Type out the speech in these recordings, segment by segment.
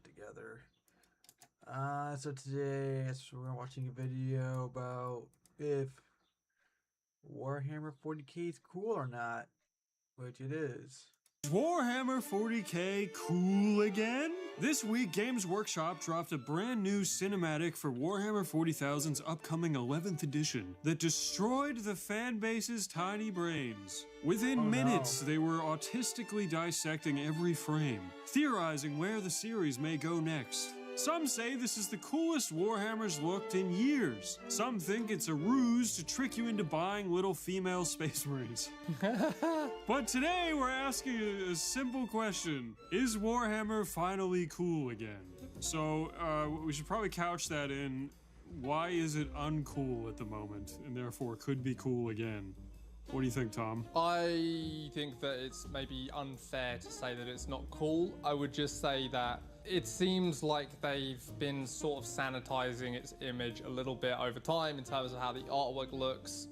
together. So today we're watching a video about if Warhammer 40k is cool or not, which it is. Warhammer 40k cool again? This week, Games Workshop dropped a brand new cinematic for Warhammer 40,000's upcoming 11th edition that destroyed the fanbase's tiny brains. Within minutes, they were autistically dissecting every frame, theorizing where the series may go next. Some say this is the coolest Warhammer's looked in years. Some think it's a ruse to trick you into buying little female space marines. But today we're asking a simple question. Is Warhammer finally cool again? So we should probably couch that in, why is it uncool at the moment and therefore could be cool again? What do you think, Tom? I think that it's maybe unfair to say that it's not cool. I would just say that it seems like they've been sort of sanitizing its image a little bit over time in terms of how the artwork looks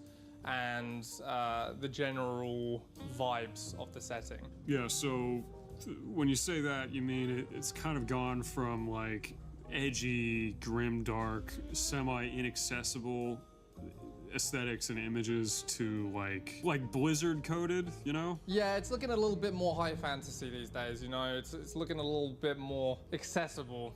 and the general vibes of the setting. Yeah, so when you say that, you mean it's kind of gone from like edgy, grim, dark, semi-inaccessible aesthetics and images to like Blizzard coded, you know? Yeah, it's looking a little bit more high fantasy these days, you know? It's looking a little bit more accessible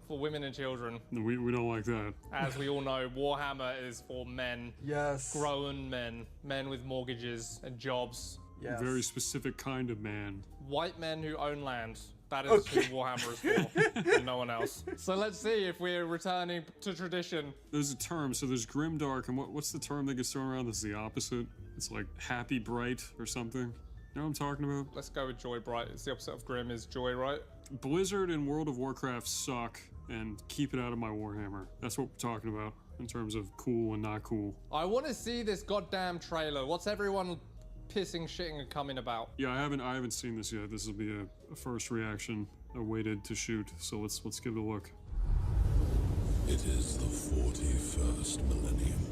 for women and children. We don't like that. As we all know, Warhammer is for men. Yes. Grown men. Men with mortgages and jobs. Yes. Very specific kind of man. White men who own land. That is who Warhammer is for, and no one else. So let's see if we're returning to tradition. There's a term, so there's grimdark, and what's the term that gets thrown around that's the opposite? It's like happy bright or something. You know what I'm talking about? Let's go with joy bright. It's the opposite of grim is joy, right? Blizzard and World of Warcraft suck, and keep it out of my Warhammer. That's what we're talking about in terms of cool and not cool. I want to see this goddamn trailer. What's everyone pissing, shitting, and coming about? Yeah, I haven't seen this yet. This will be a first reaction. I waited to shoot, so let's give it a look. It is the 41st millennium.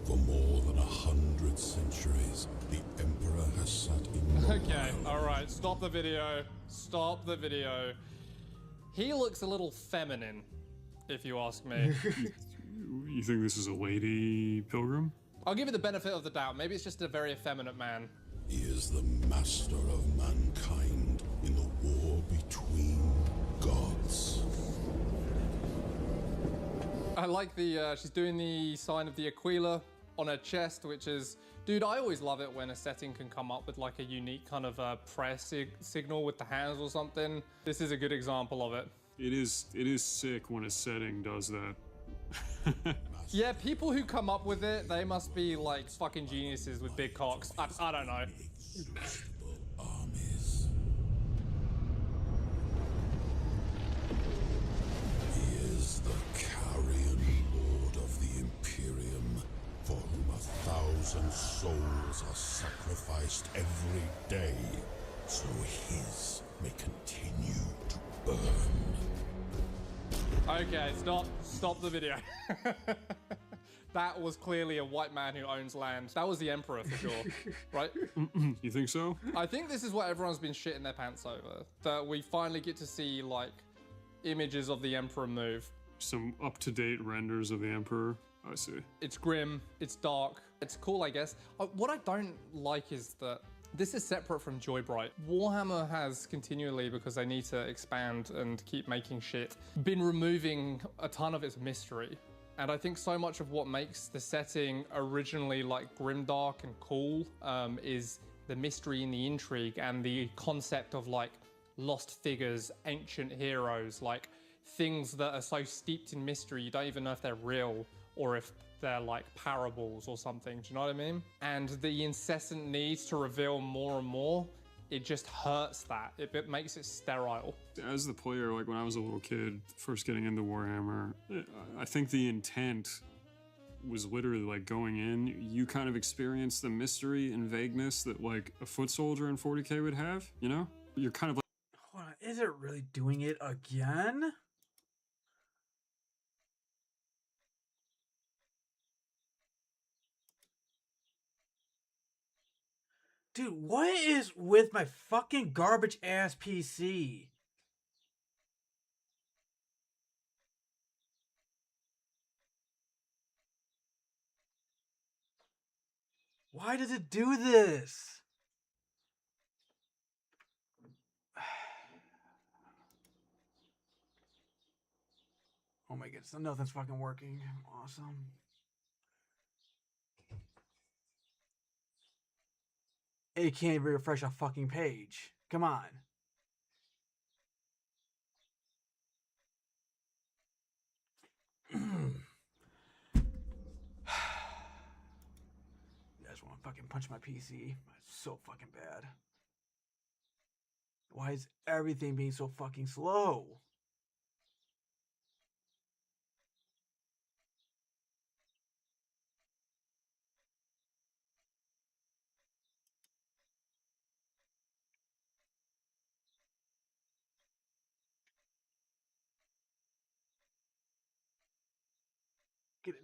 For more than 100 centuries, the Emperor has sat in. Okay, alright, stop the video. Stop the video. He looks a little feminine, if you ask me. You think this is a lady pilgrim? I'll give you the benefit of the doubt. Maybe it's just a very effeminate man. He is the master of mankind in the war between gods. I like the, she's doing the sign of the Aquila on her chest, which is, dude, I always love it when a setting can come up with like a unique kind of prayer signal with the hands or something. This is a good example of it. It is sick when a setting does that. Yeah, people who come up with it, they must be like fucking geniuses with big cocks. I don't know. Armies. He is the carrion lord of the Imperium, for whom 1,000 souls are sacrificed every day, so his may continue to burn. Okay, stop the video. That was clearly a white man who owns land. That was the Emperor for sure, right? You think so? I think this is what everyone's been shitting their pants over. That we finally get to see like images of the Emperor move. Some up-to-date renders of the Emperor. I see. It's grim, it's dark, it's cool, I guess. What I don't like is that this is separate from Joybright. Warhammer has continually, because they need to expand and keep making shit, been removing a ton of its mystery. And I think so much of what makes the setting originally like grimdark and cool is the mystery and the intrigue and the concept of like lost figures, ancient heroes, like things that are so steeped in mystery you don't even know if they're real or if they're like parables or something, do you know what I mean? And the incessant need to reveal more and more, it just hurts that. It makes it sterile. As the player, like when I was a little kid, first getting into Warhammer, I think the intent was literally like going in, you kind of experience the mystery and vagueness that like a foot soldier in 40k would have, you know? You're kind of like, Hold on, is it really doing it again? Dude, what is with my fucking garbage ass PC? Why does it do this? Oh my goodness, nothing's fucking working. Awesome. It can't even refresh a fucking page. Come on. You guys want to fucking punch my PC? It's so fucking bad. Why is everything being so fucking slow?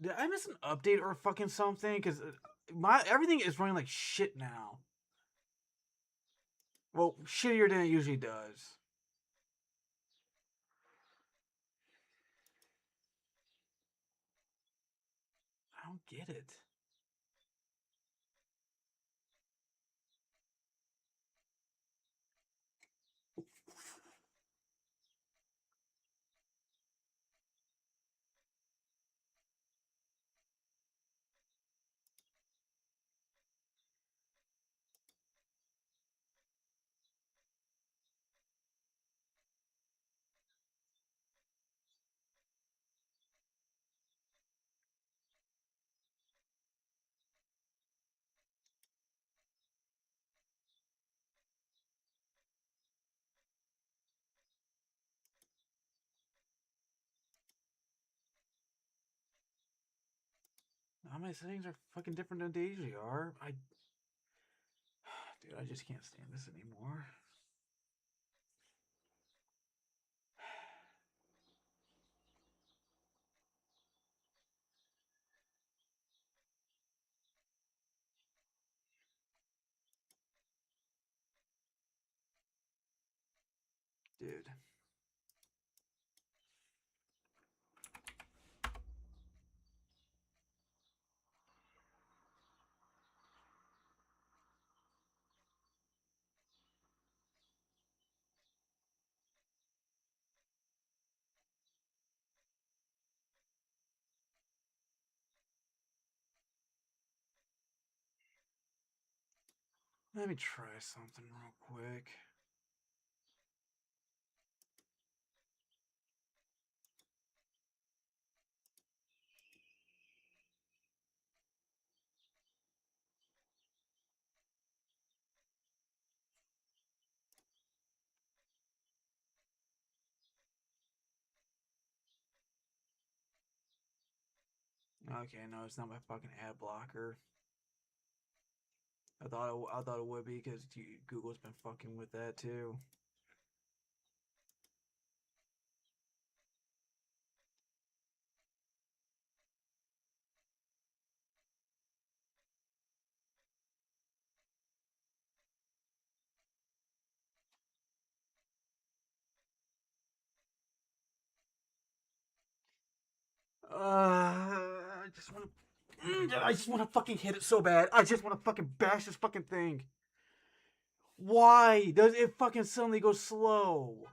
Did I miss an update or fucking something? Because my everything is running like shit now. Well, shittier than it usually does. I don't get it. All my settings are fucking different than they usually are. Dude, I just can't stand this anymore. Dude. Let me try something real quick. Okay, no, it's not my fucking ad blocker. I thought it would be because Google's been fucking with that too. I just want to. I just want to fucking hit it so bad. I just want to fucking bash this fucking thing. Why does it fucking suddenly go slow?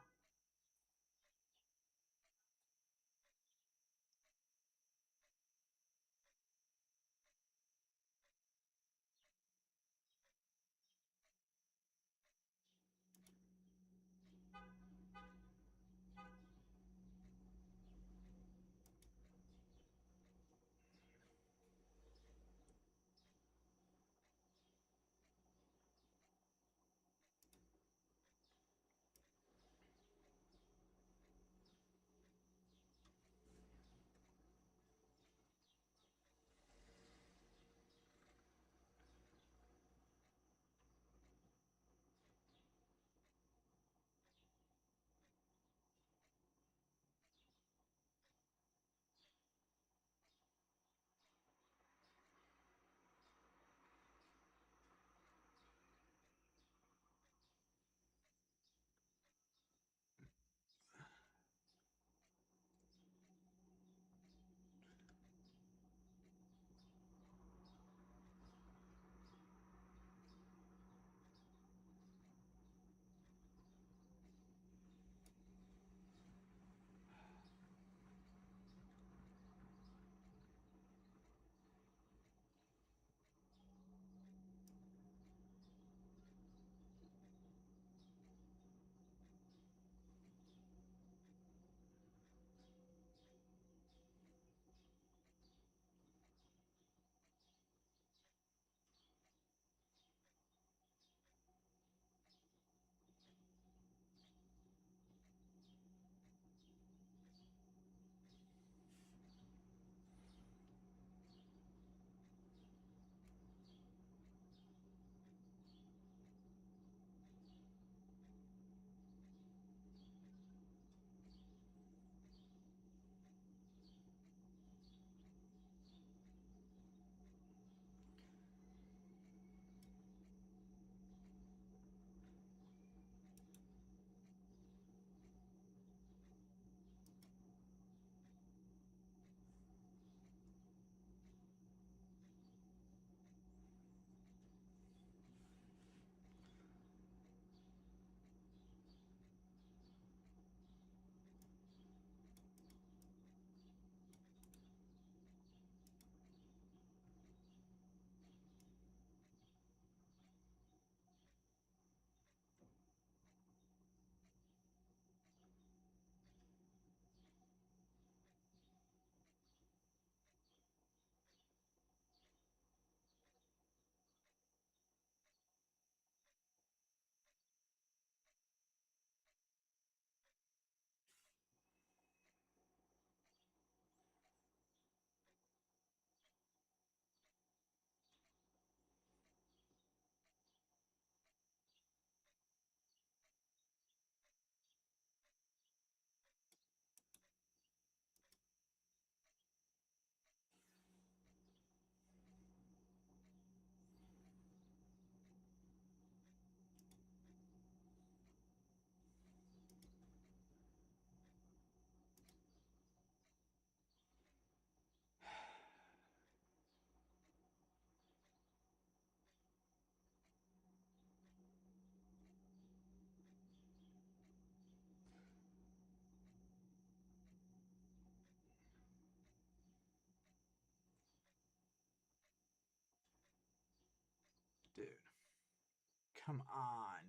Come on.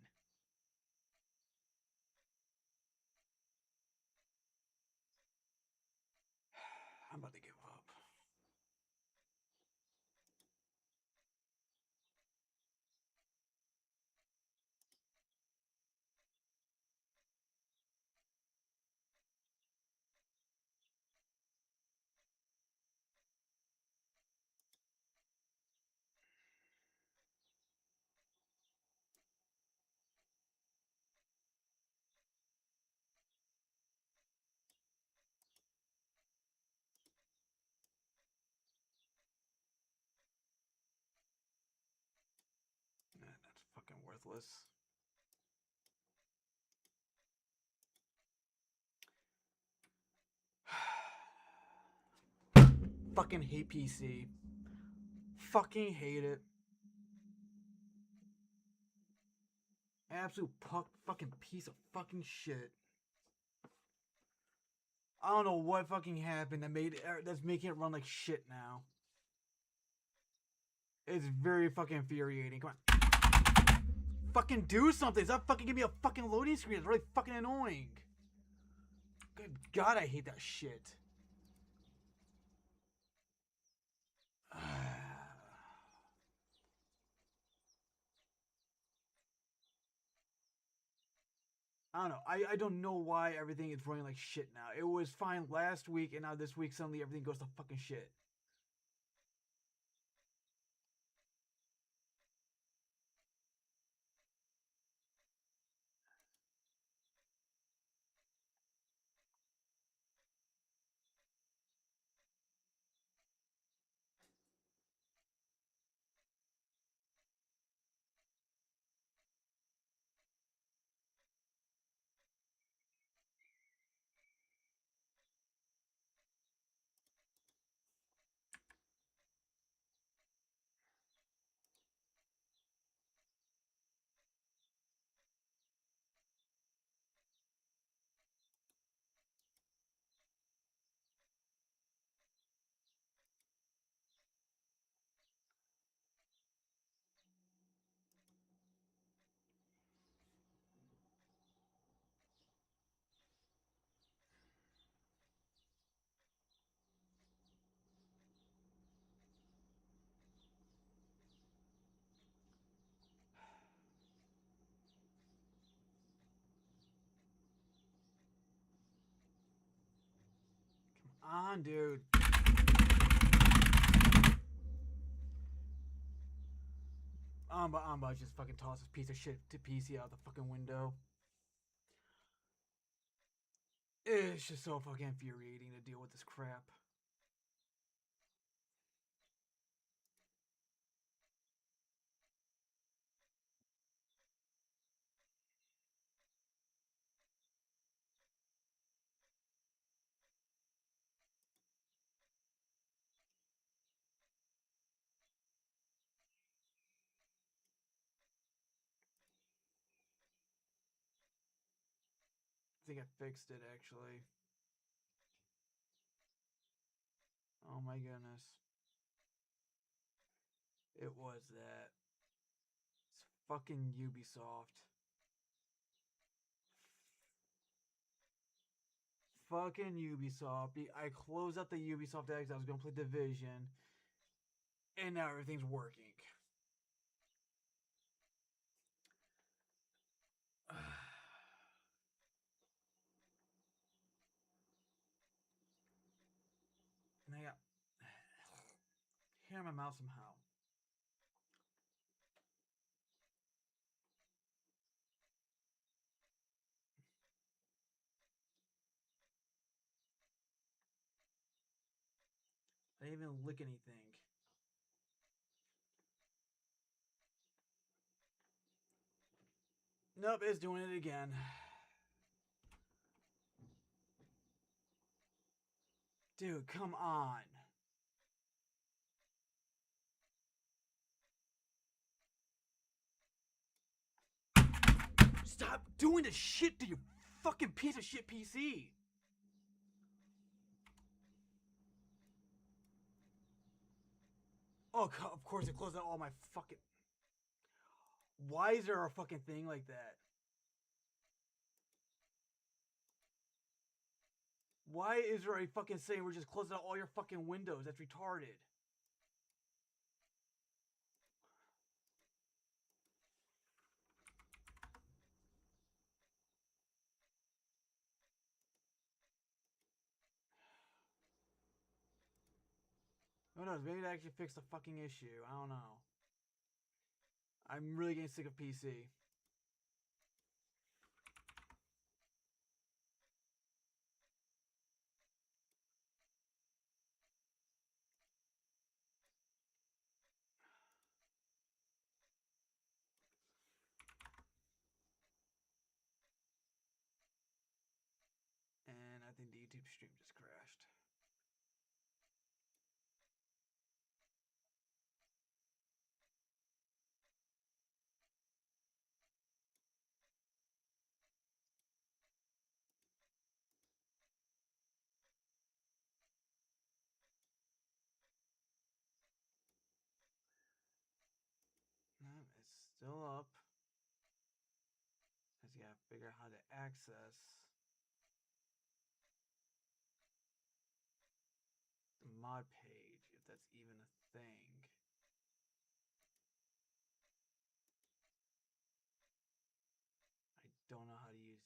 I'm about to give up. Nah, that's fucking worthless. Fucking hate PC. Fucking hate it. Absolute fucking piece of fucking shit. I don't know what fucking happened that's making it run like shit now. It's very fucking infuriating. Come on. Fucking do something. Stop fucking give me a fucking loading screen. It's really fucking annoying. Good God, I hate that shit. I don't know. I don't know why everything is running like shit now. It was fine last week, and now this week suddenly everything goes to fucking shit. Come on, dude. Amba just fucking toss this piece of shit to PC out the fucking window. It's just so fucking infuriating to deal with this crap. I think I fixed it actually. Oh my goodness. It was that. It's fucking Ubisoft. Fucking Ubisoft. I closed out the Ubisoft X. I was gonna play Division, and now everything's working. And I got hair in my mouth somehow. I didn't even lick anything. Nope, it's doing it again. Dude, come on. Stop doing the shit to your fucking piece of shit PC. Oh, of course it closed out all my fucking... Why is there a fucking thing like that? Why is there a fucking saying we're just closing out all your fucking windows? That's retarded. Who knows? Maybe that actually fixed the fucking issue. I don't know. I'm really getting sick of PC. And I think the YouTube stream just crashed. No, it's still up. Because you gotta figure out how to access the mod page, if that's even a thing. I don't know how to use.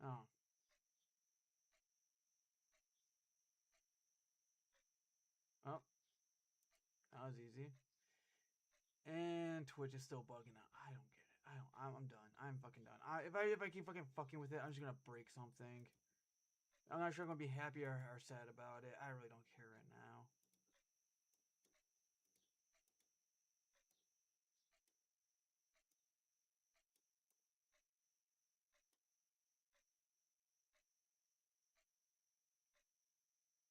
Oh. Oh. That was easy. And Twitch is still bugging out. I don't get it. I'm done. I'm fucking done. If I keep fucking with it, I'm just gonna break something. I'm not sure I'm gonna be happy or sad about it. I really don't care right now.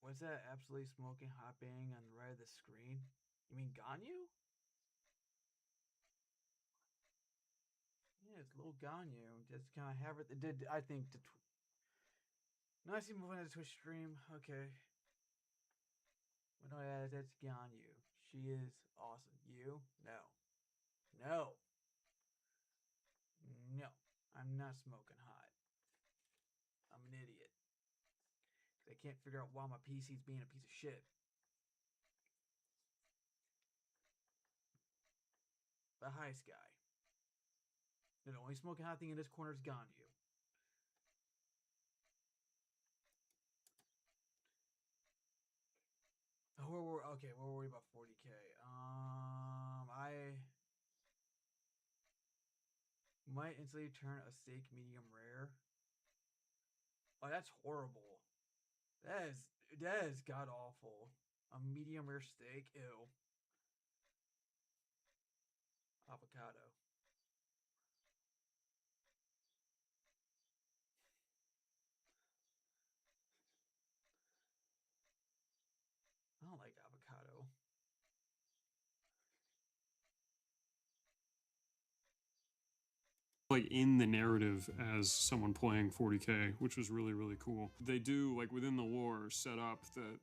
What's that absolutely smoking hot bang on the right of the screen? You mean Ganyu? Yeah, it's little Ganyu. Just kind of have it. It did, I think, no, I see moving on to Twitch stream. Okay. But no, yeah, that's Ganyu. She is awesome. You? No. No. No. I'm not smoking hot. I'm an idiot. I can't figure out why my PC's being a piece of shit. But hi, Sky. The only smoking hot thing in this corner is Ganyu. Oh, we're worried about 40k. I might instantly turn a steak medium rare. Oh, that's horrible. That is god awful. A medium rare steak, ew. Avocado. I don't like avocado. Like in the narrative as someone playing 40k, which was really, really cool. They do, like within the lore, set up that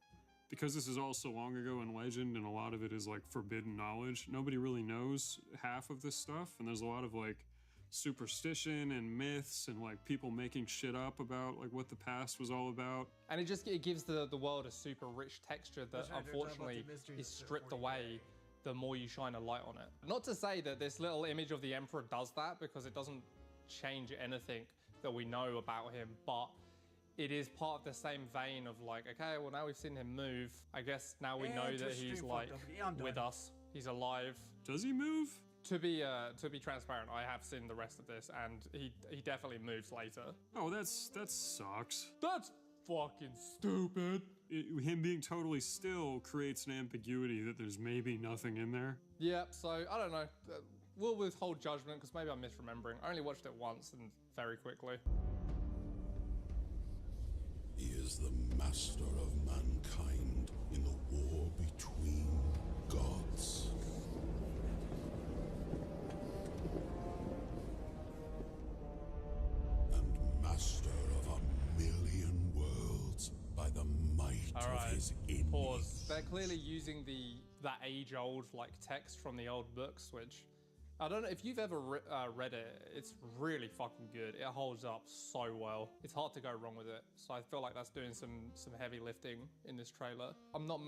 because this is all so long ago in legend and a lot of it is like forbidden knowledge, nobody really knows half of this stuff, and there's a lot of like superstition and myths and like people making shit up about like what the past was all about. And it gives the world a super rich texture that unfortunately is stripped away the more you shine a light on it. Not to say that this little image of the Emperor does that, because it doesn't change anything that we know about him, but it is part of the same vein of like, okay, well now we've seen him move, I guess now we know that he's like with us, he's alive. Does he move? To be transparent, I have seen the rest of this and he definitely moves later. Oh, that sucks. That's fucking stupid. Him being totally still creates an ambiguity that there's maybe nothing in there. Yeah, so I don't know. We'll withhold judgment because maybe I'm misremembering. I only watched it once and very quickly. He is the master of mankind in the war between gods. And master of a million worlds by the might of his innate Pause. They're clearly using that age-old like text from the old books, which I don't know if you've ever read it. It's really fucking good. It holds up so well. It's hard to go wrong with it. So I feel like that's doing some heavy lifting in this trailer. I'm not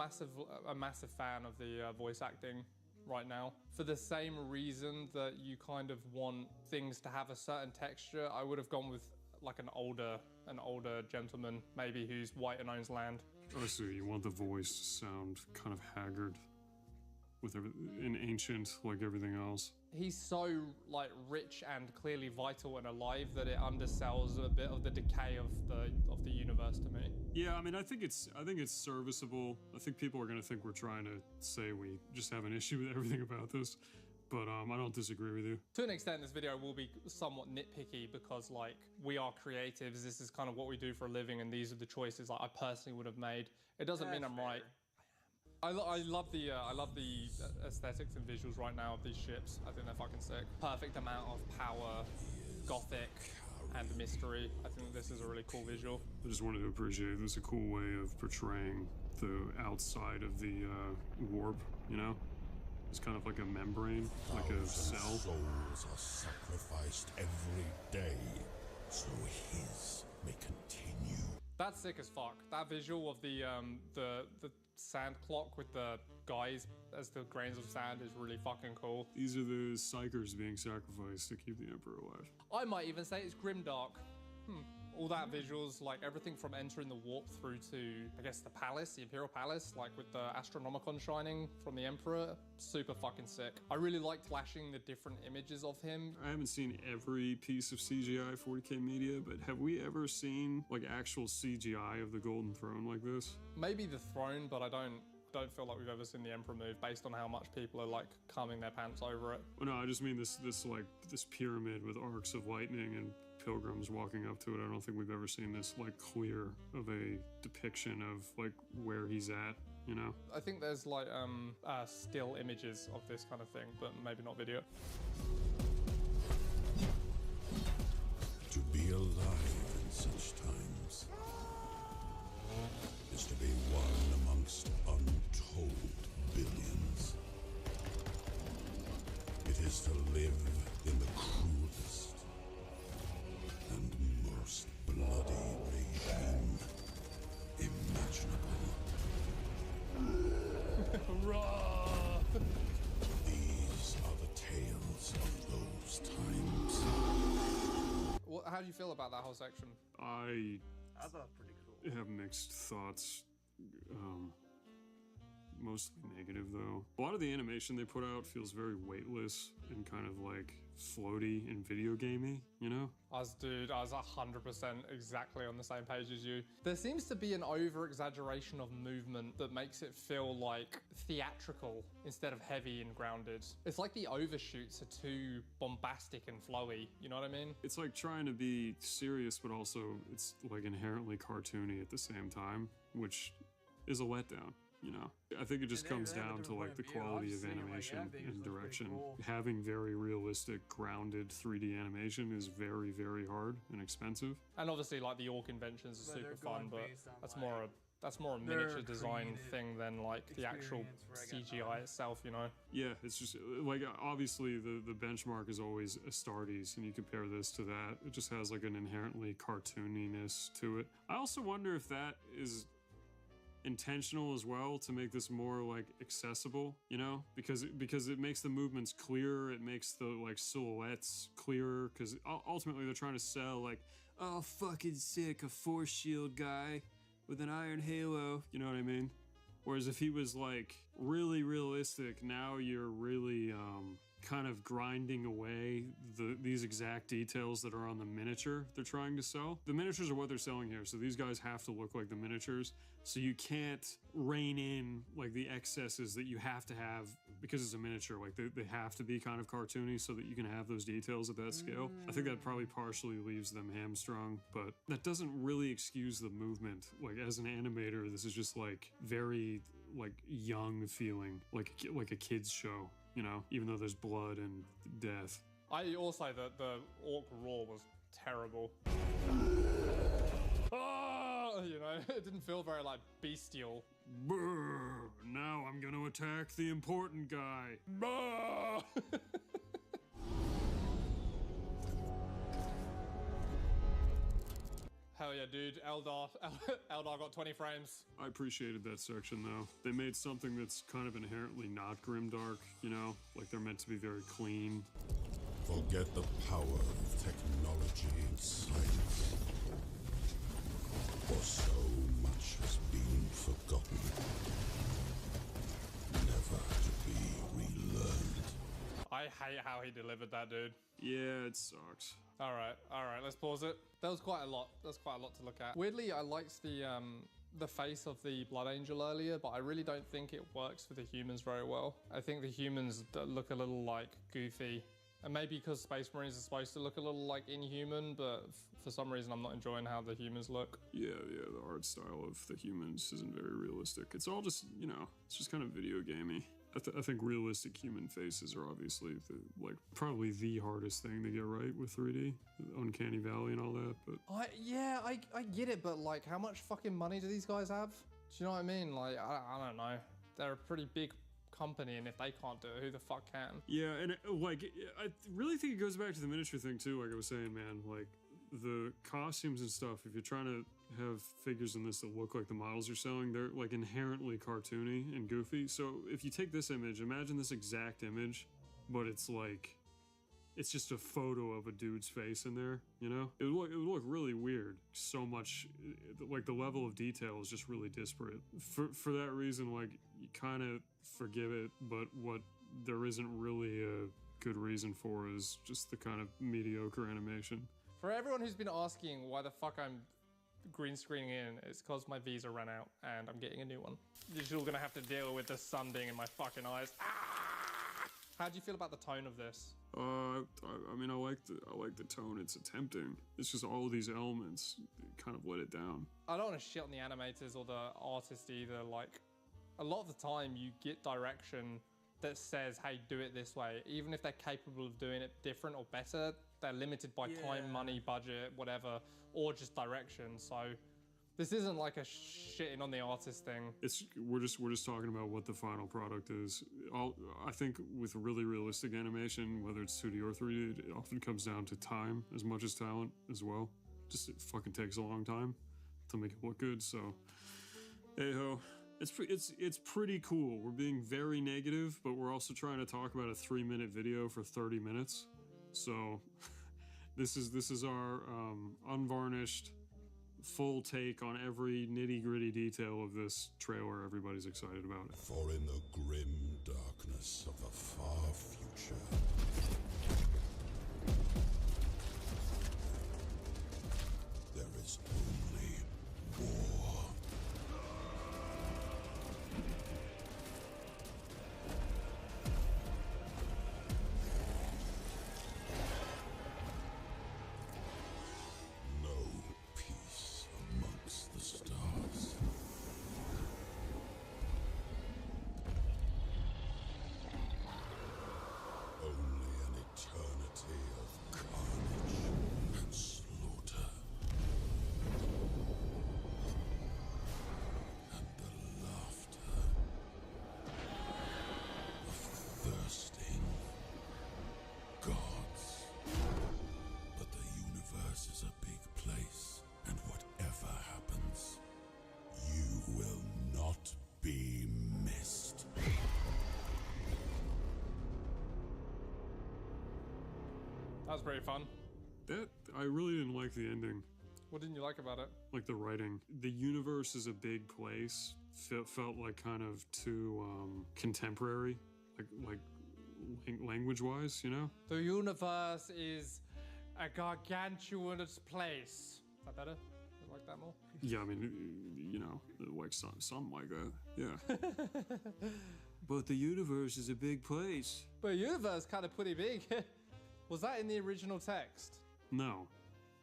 a massive fan of the voice acting right now. For the same reason that you kind of want things to have a certain texture, I would have gone with like an older gentleman, maybe, who's white and owns land. I see, you want the voice to sound kind of haggard with and ancient like everything else. He's so like rich and clearly vital and alive that it undersells a bit of the decay of the universe to me. Yeah, I mean, I think it's serviceable. I think people are gonna think we're trying to say we just have an issue with everything about this, but I don't disagree with you. To an extent, this video will be somewhat nitpicky because like we are creatives. This is kind of what we do for a living, and these are the choices like I personally would have made. It doesn't mean I'm right. I love the aesthetics and visuals right now of these ships. I think they're fucking sick. Perfect amount of power, gothic, and mystery. I think this is a really cool visual. I just wanted to appreciate this. A cool way of portraying the outside of the warp, you know? It's kind of like a membrane, like a cell. Souls are sacrificed every day, so his may continue. That's sick as fuck. That visual of the sand clock with the guys as the grains of sand is really fucking cool. These are the psychers being sacrificed to keep the Emperor alive. I might even say it's grimdark. All that visuals, like everything from entering the warp through to, I guess, the palace, the Imperial Palace, like with the Astronomicon shining from the Emperor, super fucking sick. I really liked flashing the different images of him. I haven't seen every piece of CGI 40K media, but have we ever seen like actual CGI of the Golden Throne like this? Maybe the throne, but I don't feel like we've ever seen the Emperor move based on how much people are like combing their pants over it. Well, no, I just mean this pyramid with arcs of lightning and pilgrims walking up to it. I don't think we've ever seen this like clear of a depiction of like where he's at, you know? I think there's like still images of this kind of thing, but maybe not video. To be alive in such times is to be one amongst untold billions. It is to live in the cruelest and most bloody regime imaginable. These are the tales of those times. How do you feel about that whole section? I thought it was pretty cool. have mixed thoughts. Mostly negative though. A lot of the animation they put out feels very weightless and kind of like floaty and video gamey, you know? I was 100% exactly on the same page as you. There seems to be an over-exaggeration of movement that makes it feel like theatrical instead of heavy and grounded. It's like the overshoots are too bombastic and flowy, you know what I mean? It's like trying to be serious, but also it's like inherently cartoony at the same time, which is a letdown. You know, I think it just comes down to like the quality of animation and direction. Cool. Having very realistic, grounded 3D animation is very, very hard and expensive. And obviously, like the orc inventions are But super they're fun, going but based on, that's more a their miniature design creative thing than like the actual experience where I got CGI mine. itself, you know? Yeah, it's just like obviously the benchmark is always Astartes, and you compare this to that. It just has like an inherently cartooniness to it. I also wonder if that is intentional as well to make this more like accessible, you know, because it makes the movements clearer, it makes the like silhouettes clearer, because ultimately they're trying to sell like, oh fucking sick, a force shield guy with an iron halo, you know what I mean? Whereas if he was like really realistic, now you're really kind of grinding away these exact details that are on the miniature they're trying to sell. The miniatures are what they're selling here, so these guys have to look like the miniatures. So you can't rein in like the excesses that you have to have because it's a miniature. Like they have to be kind of cartoony so that you can have those details at that scale. I think that probably partially leaves them hamstrung, but that doesn't really excuse the movement. Like as an animator, this is just like very like young feeling, like a kid's show. You know, even though there's blood and death. I also, the orc roar was terrible. Ah! You know, it didn't feel very like bestial. Brr, now I'm gonna attack the important guy. Bah! Hell yeah, dude. Eldar got 20 frames. I appreciated that section though. They made something that's kind of inherently not grimdark, you know? Like they're meant to be very clean. Forget the power of technology and science. For so much has been forgotten, never to be relearned. I hate how he delivered that, dude. Yeah, it sucks. All right, let's pause it. That was quite a lot. That's quite a lot to look at. Weirdly, I liked the face of the Blood Angel earlier, but I really don't think it works for the humans very well. I think the humans look a little like goofy. And maybe because Space Marines are supposed to look a little like inhuman, but for some reason I'm not enjoying how the humans look. Yeah, the art style of the humans isn't very realistic. It's all just, you know, it's just kind of video gamey. I think realistic human faces are obviously probably the hardest thing to get right with 3D, Uncanny Valley and all that. But I get it, but like, how much fucking money do these guys have? Do you know what I mean? Like, I don't know. They're a pretty big company, and if they can't do it, who the fuck can? Yeah, and I really think it goes back to the miniature thing too. Like I was saying, man, like the costumes and stuff. If you're trying to have figures in this that look like the models you're selling, they're like inherently cartoony and goofy. So if you take this image, imagine this exact image, but it's like, it's just a photo of a dude's face in there, you know? It would look really weird. So much, like the level of detail is just really disparate. For that reason, like you kind of forgive it, but what there isn't really a good reason for is just the kind of mediocre animation. For everyone who's been asking why the fuck I'm green screening in, it's because my visa ran out and I'm getting a new one. You're still gonna have to deal with the sun being in my fucking eyes. Ah! How do you feel about the tone of this? I mean, I like the tone it's attempting. It's just all of these elements kind of let it down. I don't want to shit on the animators or the artist either. Like, a lot of the time you get direction that says, hey, do it this way. Even if they're capable of doing it different or better, they're limited by time, money, budget, whatever, or just direction. So this isn't like a shitting on the artist thing. We're just talking about what the final product is. I think with really realistic animation, whether it's 2D or 3D, it often comes down to time as much as talent as well. Just it fucking takes a long time to make it look good. So, hey ho. It's pretty cool. We're being very negative, but we're also trying to talk about a 3-minute video for 30 minutes. So this is our unvarnished full take on every nitty-gritty detail of this trailer. Everybody's excited about it. For in the grim darkness of the far future, there is only war. That was pretty fun. I really didn't like the ending. What didn't you like about it? Like the writing. The universe is a big place. Felt like kind of too contemporary, like language-wise, you know? The universe is a gargantuous place. Is that better? You like that more? Yeah, I mean, you know, like something like that. Yeah. But the universe is a big place. But the universe kind of pretty big. Was that in the original text? No.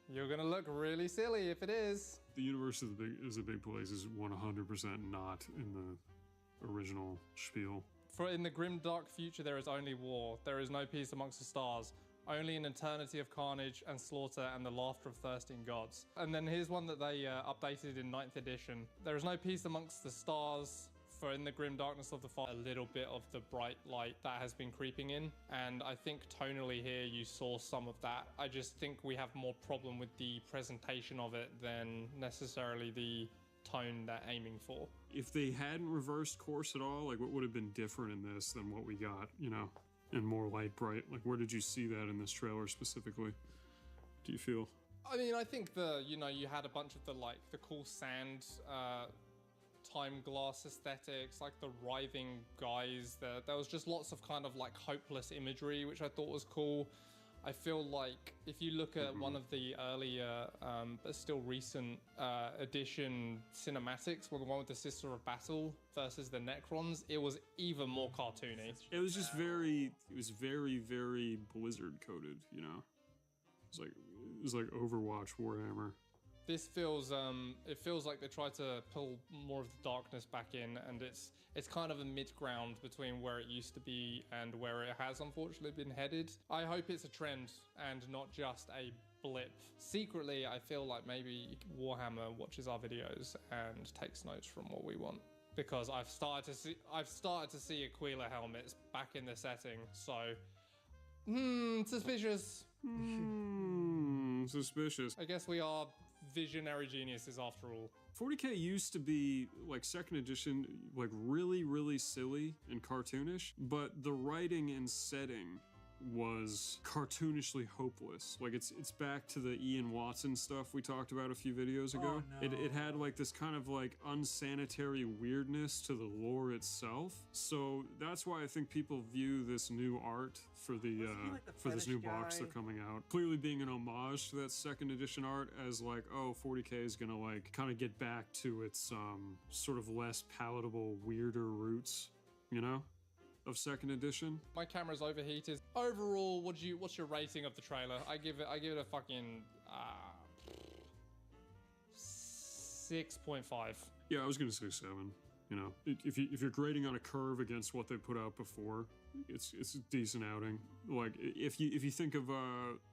You're gonna look really silly if it is. The universe is a big place is 100% not in the original spiel. For in the grim dark future, there is only war. There is no peace amongst the stars. Only an eternity of carnage and slaughter and the laughter of thirsting gods. And then here's one that they updated in 9th edition. There is no peace amongst the stars, for in the grim darkness of the fire, a little bit of the bright light that has been creeping in. And I think tonally here you saw some of that. I just think we have more problem with the presentation of it than necessarily the tone they're aiming for. If they hadn't reversed course at all, like what would have been different in this than what we got, you know, and more light bright? Like where did you see that in this trailer specifically? Do you feel? I mean, I think you had a bunch of the cool sand, time glass aesthetics, like the writhing guys. There was just lots of kind of like hopeless imagery, which I thought was cool. I feel like if you look at one of the earlier, but still recent edition cinematics, well, the one with the Sister of Battle versus the Necrons, it was even more cartoony. It was just very, very Blizzard coded, you know? It was like Overwatch Warhammer. This feels, it feels like they tried to pull more of the darkness back in, and it's kind of a mid-ground between where it used to be and where it has unfortunately been headed. I hope it's a trend and not just a blip. Secretly, I feel like maybe Warhammer watches our videos and takes notes from what we want, because I've started to see Aquila helmets back in the setting, so suspicious. Suspicious. I guess we are visionary geniuses after all. 40K used to be, like, 2nd edition, like, really silly and cartoonish, but the writing and setting was cartoonishly hopeless. Like, it's back to the Ian Watson stuff we talked about a few videos ago. Oh, no. It had, like, this kind of, like, unsanitary weirdness to the lore itself. So that's why I think people view this new art for the for this new box they're coming out, clearly being an homage to that 2nd edition art, as like, oh, 40K is gonna like kind of get back to its sort of less palatable, weirder roots, you know, of 2nd edition. My camera's overheated. Overall, what's your rating of the trailer? I give it a fucking 6.5. Yeah, I was gonna say 7. You know, if you're grading on a curve against what they put out before, it's a decent outing. Like if you think of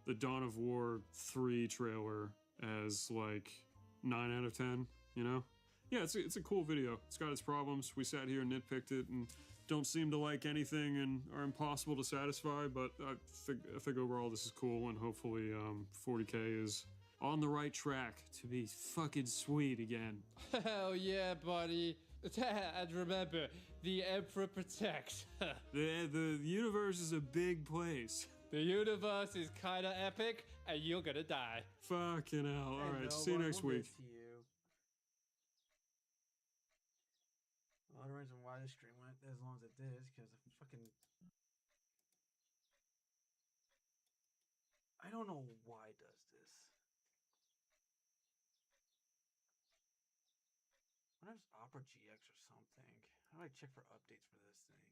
the Dawn of War 3 trailer as like 9 out of 10, you know, yeah, it's a cool video. It's got its problems. We sat here and nitpicked it and don't seem to like anything and are impossible to satisfy. But I think overall this is cool, and hopefully 40K is on the right track to be fucking sweet again. Hell yeah, buddy. And remember, the Emperor protects. The universe is a big place. The universe is kinda epic, and you're gonna die. Fucking hell. Alright, see you next week. Well, the reason why this stream went as long as it did is because I don't know why it does this. I wonder if it's Opera GX or something. How do I check for updates for this thing?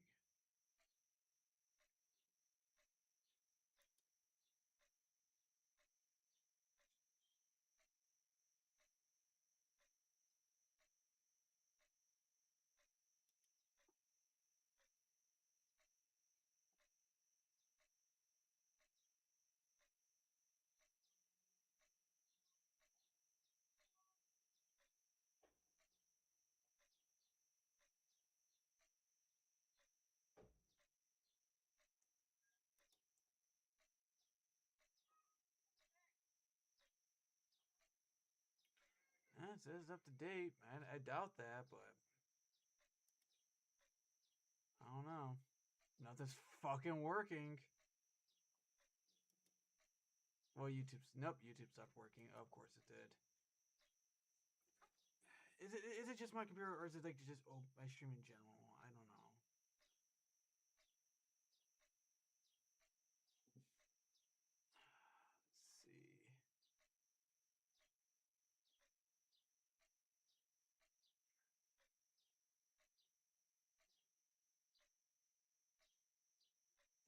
It says up to date. I doubt that, but I don't know. Nothing's fucking working. Well, YouTube stopped working. Of course it did. Is it just my computer, or is it like just my stream in general? I don't know. Let's see.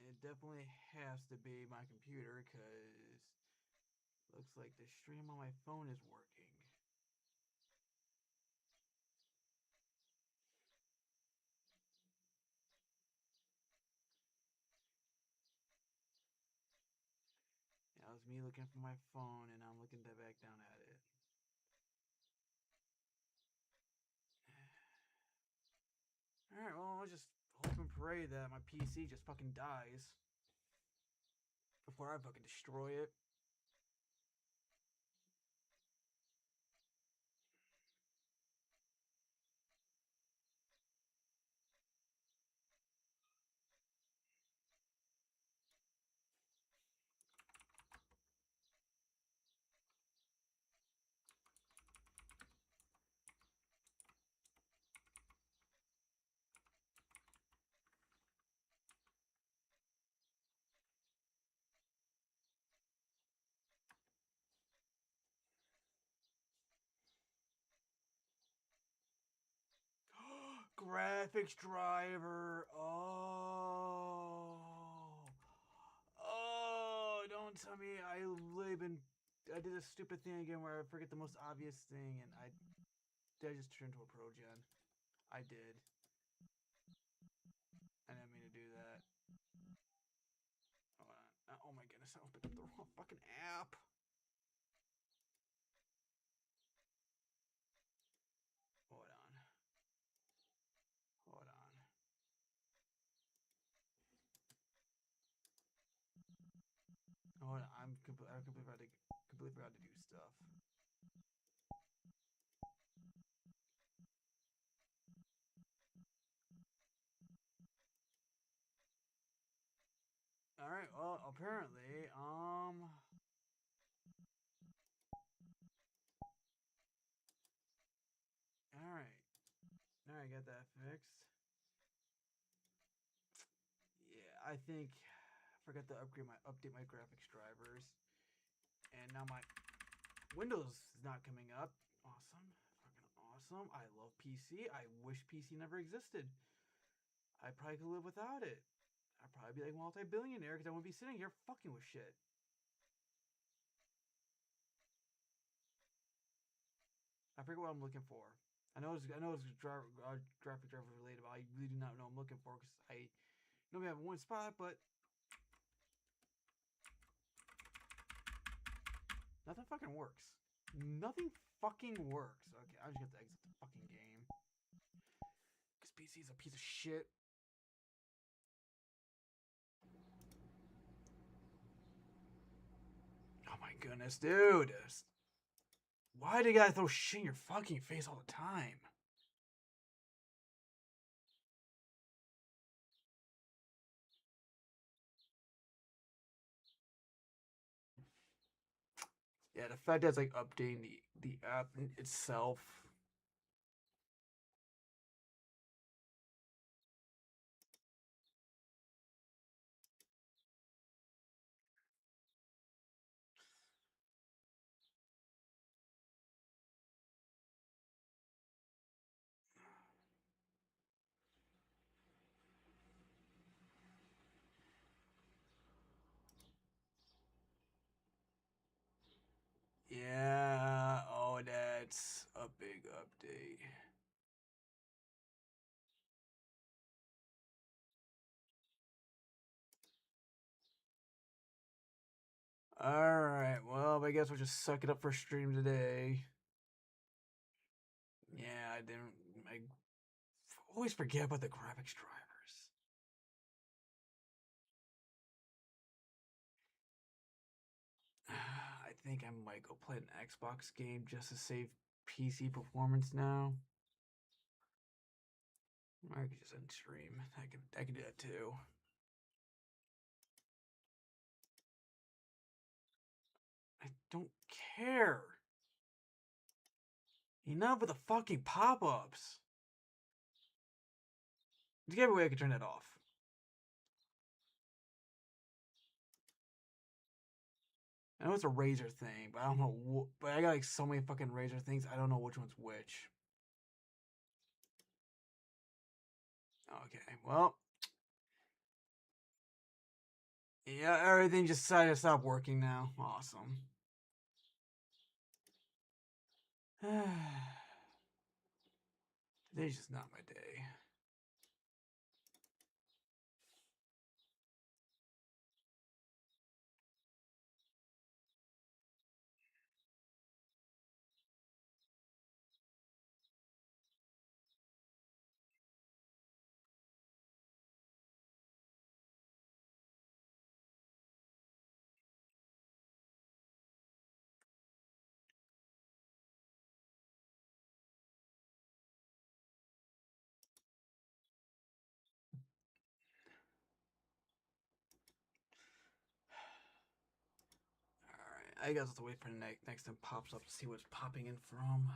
It definitely has to be my computer, because looks like the stream on my phone is working. me looking for my phone, and I'm looking back down at it. Alright, well, I'll just hope and pray that my PC just fucking dies before I fucking destroy it. Graphics driver. Oh, don't tell me I did a stupid thing again where I forget the most obvious thing, and I just turned into a pro gen. I did. I didn't mean to do that. Hold on. Oh my goodness, I opened up the wrong fucking app. Hold on. Hold on. Hold on. I completely forgot to do stuff. All right. Well, apparently, All right. All right, got that fixed. Yeah, I think I forgot to update my graphics drivers, and now my Windows is not coming up. Awesome, fucking awesome. I love PC. I wish PC never existed. I probably could live without it. I'd probably be like multi-billionaire because I wouldn't be sitting here fucking with shit. I forget what I'm looking for. I know it's graphic driver related, but I really do not know what I'm looking for because I normally have one spot, but nothing fucking works. Nothing fucking works. Okay, I'm just gonna have to exit the fucking game. Because PC is a piece of shit. Oh my goodness, dude. Why do you gotta throw shit in your fucking face all the time? Yeah, the fact that it's like updating the app itself. Yeah, oh, that's a big update. Alright, well, I guess we'll just suck it up for stream today. Yeah, I always forget about the graphics drivers. I think I might go play an Xbox game just to save PC performance now. Or I could just end stream. I could do that too. I don't care. Enough with the fucking pop-ups. There's every way I could turn that off. I know it's a Razer thing, but I don't know. But I got like so many fucking Razer things. I don't know which one's which. Okay, well. Yeah, everything just decided to stop working now. Awesome. Today's just not my day. I guess I'll have to wait for the next time pops up to see what's popping in from.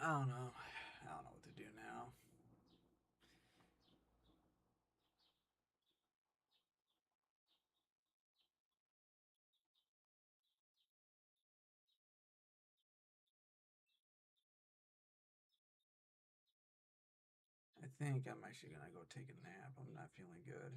I don't know. I don't know what to do now. I think I'm actually gonna go take a nap. I'm not feeling good.